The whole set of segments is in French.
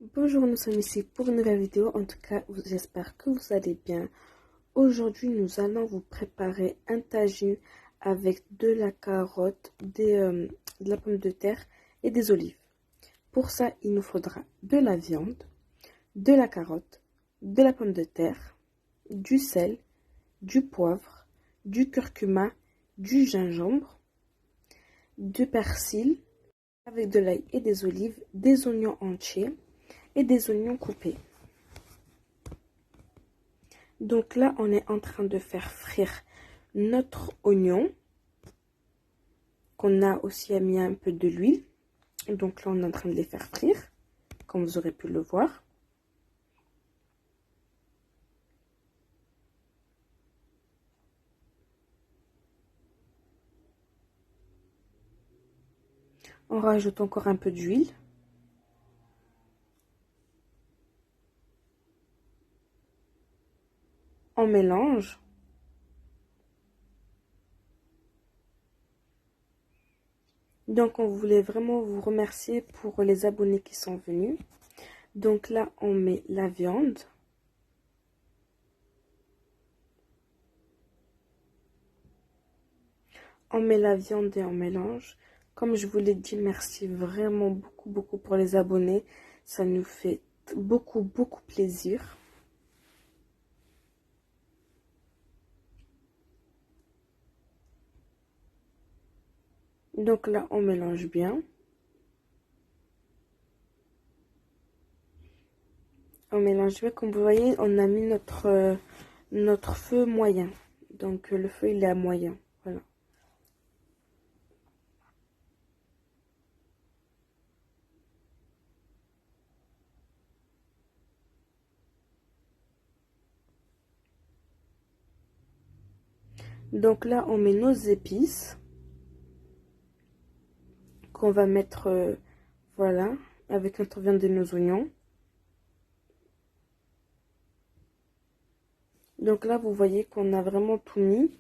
Bonjour, nous sommes ici pour une nouvelle vidéo. En tout cas, j'espère que vous allez bien. Aujourd'hui, nous allons vous préparer un tagine avec de la carotte, de la pomme de terre et des olives. Pour ça, il nous faudra de la viande, de la carotte, de la pomme de terre, du sel, du poivre, du curcuma, du gingembre, du persil avec de l'ail et des olives, des oignons entiers et des oignons coupés. Donc là, on est en train de faire frire notre oignon, qu'on a aussi mis un peu de l'huile. Donc là, on est en train de les faire frire, comme vous aurez pu le voir. On rajoute encore un peu d'huile. On mélange. Donc, on voulait vraiment vous remercier pour les abonnés qui sont venus. Donc là, on met la viande. On met la viande et on mélange. Comme je vous l'ai dit, merci vraiment beaucoup pour les abonnés. Ça nous fait beaucoup plaisir. Donc là, on mélange bien. On mélange bien. Comme vous voyez, on a mis notre feu moyen. Donc le feu, il est à moyen. Voilà. Donc là, on met nos épices qu'on va mettre, voilà, avec notre viande et nos oignons. Donc là, vous voyez qu'on a vraiment tout mis.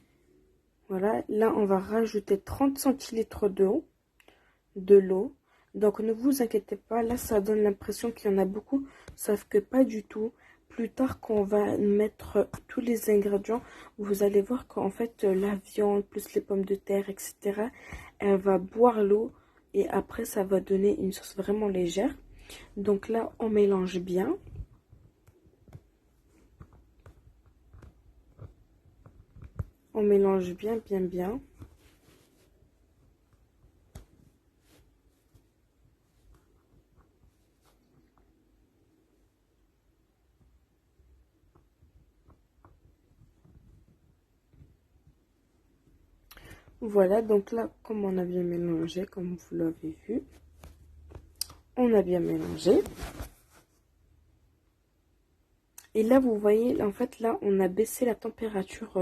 Voilà, là, on va rajouter 30 centilitres de l'eau. Donc, ne vous inquiétez pas, là, ça donne l'impression qu'il y en a beaucoup, sauf que pas du tout. Plus tard, quand on va mettre tous les ingrédients, vous allez voir qu'en fait, la viande, plus les pommes de terre, etc., elle va boire l'eau et après, ça va donner une sauce vraiment légère. Donc là, on mélange bien. On mélange bien. Voilà, donc là, comme on a bien mélangé, comme vous l'avez vu, on a bien mélangé. Et là, vous voyez, en fait, là, on a baissé la température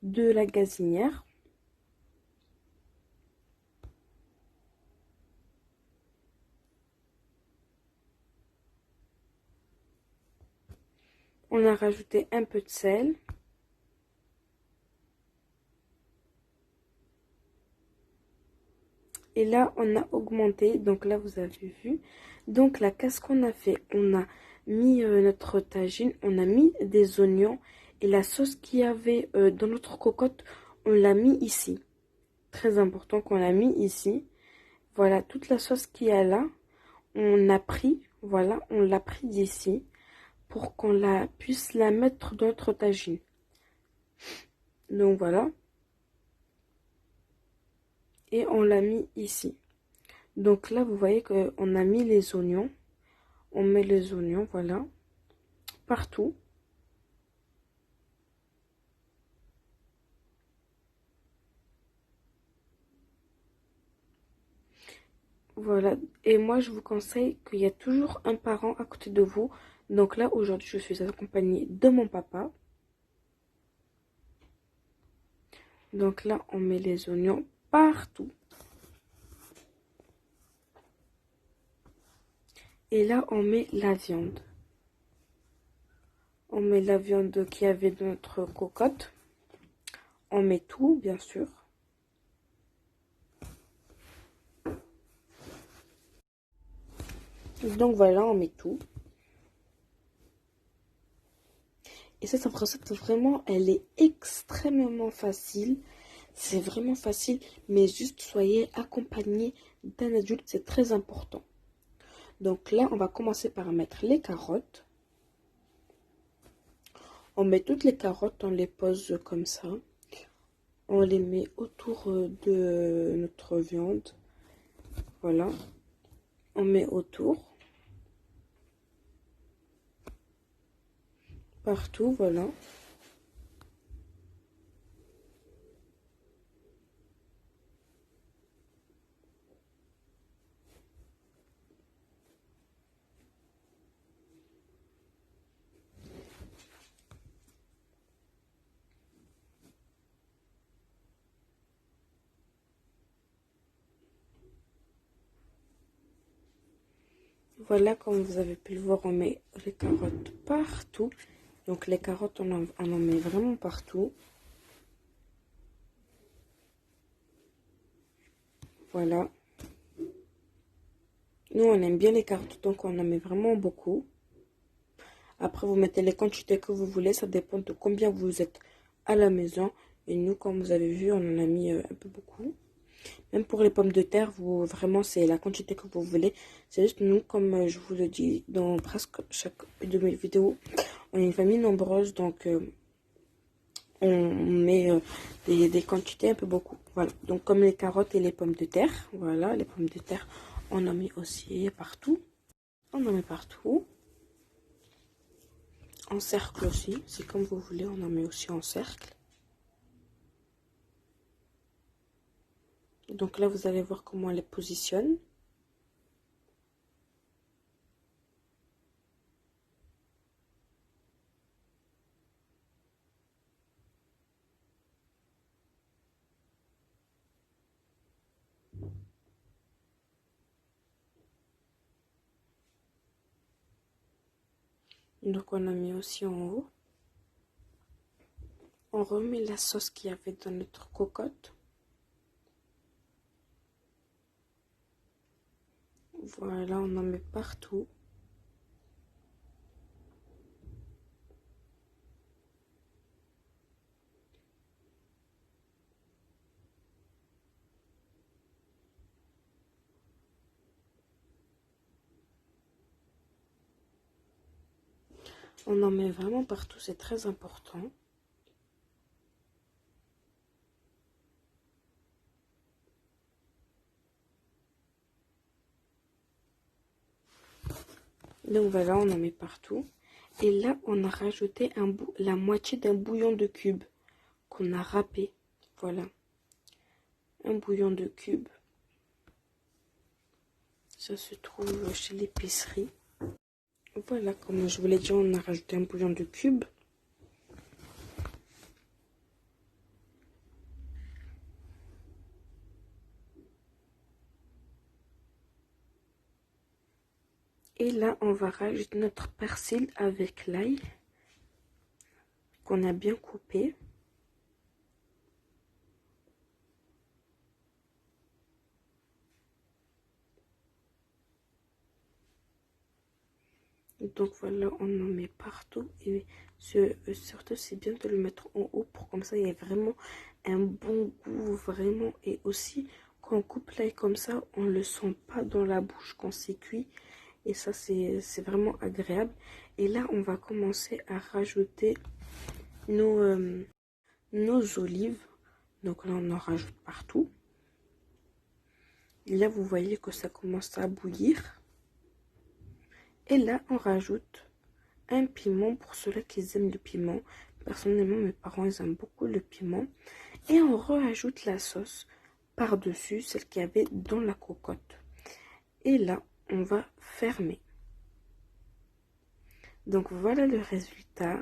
de la gazinière. On a rajouté un peu de sel. Et là, on a augmenté. Donc là, vous avez vu. Donc là, qu'est-ce qu'on a fait? On a mis notre tagine, on a mis des oignons. Et la sauce qu'il y avait dans notre cocotte, on l'a mis ici. Très important qu'on l'a mis ici. Voilà, toute la sauce qu'il y a là, on a pris, voilà, on l'a pris d'ici pour qu'on puisse la mettre dans notre tagine. Donc voilà. Et on l'a mis ici. Donc là, vous voyez qu'on a mis les oignons. On met les oignons, voilà, partout. Voilà. Et moi, je vous conseille qu'il y a toujours un parent à côté de vous. Donc là, aujourd'hui, je suis accompagnée de mon papa. Donc là, on met les oignons partout. Et là, on met la viande. On met la viande qui avait dans notre cocotte. On met tout, bien sûr. Donc voilà, on met tout. Et cette recette, vraiment, elle est extrêmement facile. C'est vraiment facile, mais juste soyez accompagné d'un adulte, c'est très important. Donc là, on va commencer par mettre les carottes. On met toutes les carottes, on les pose comme ça. On les met autour de notre viande. Voilà. On met autour. Partout, voilà. Voilà, comme vous avez pu le voir, on met les carottes partout. Donc les carottes, on en met vraiment partout. Voilà. Nous, on aime bien les carottes, donc on en met vraiment beaucoup. Après, vous mettez les quantités que vous voulez. Ça dépend de combien vous êtes à la maison. Et nous, comme vous avez vu, on en a mis un peu beaucoup. Même pour les pommes de terre, vraiment, c'est la quantité que vous voulez. C'est juste nous, comme je vous le dis dans presque chaque de mes vidéos, on est une famille nombreuse, donc on met des quantités un peu beaucoup. Voilà, donc comme les carottes et les pommes de terre, voilà, les pommes de terre, on en met aussi partout. On en met partout. En cercle aussi, c'est comme vous voulez, on en met aussi en cercle. Donc là, vous allez voir comment elle les positionne. Donc on a mis aussi en haut. On remet la sauce qu'il y avait dans notre cocotte. Voilà, on en met partout. On en met vraiment partout, c'est très important. Donc voilà, on en met partout. Et là, on a rajouté la moitié d'un bouillon de cube qu'on a râpé. Voilà. Un bouillon de cube. Ça se trouve chez l'épicerie. Voilà, comme je vous l'ai dit, on a rajouté un bouillon de cube. Et là, on va rajouter notre persil avec l'ail qu'on a bien coupé. Donc voilà, on en met partout. Et surtout, c'est bien de le mettre en haut pour comme ça, il y a vraiment un bon goût, vraiment. Et aussi, quand on coupe l'ail comme ça, on ne le sent pas dans la bouche quand c'est cuit. Et ça, c'est vraiment agréable. Et là, on va commencer à rajouter nos olives. Donc là, on en rajoute partout. Et là, vous voyez que ça commence à bouillir. Et là, on rajoute un piment pour ceux-là qui aiment le piment. Personnellement, mes parents, ils aiment beaucoup le piment. Et on rajoute la sauce par-dessus, celle qu'il y avait dans la cocotte. Et là, on va fermer. Donc, voilà le résultat.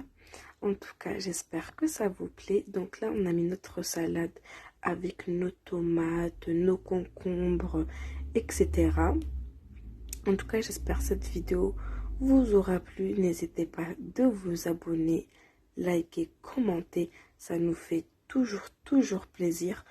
En tout cas, j'espère que ça vous plaît. Donc là, on a mis notre salade avec nos tomates, nos concombres, etc. En tout cas, j'espère que cette vidéo vous aura plu. N'hésitez pas de vous abonner, liker, commenter. Ça nous fait toujours plaisir.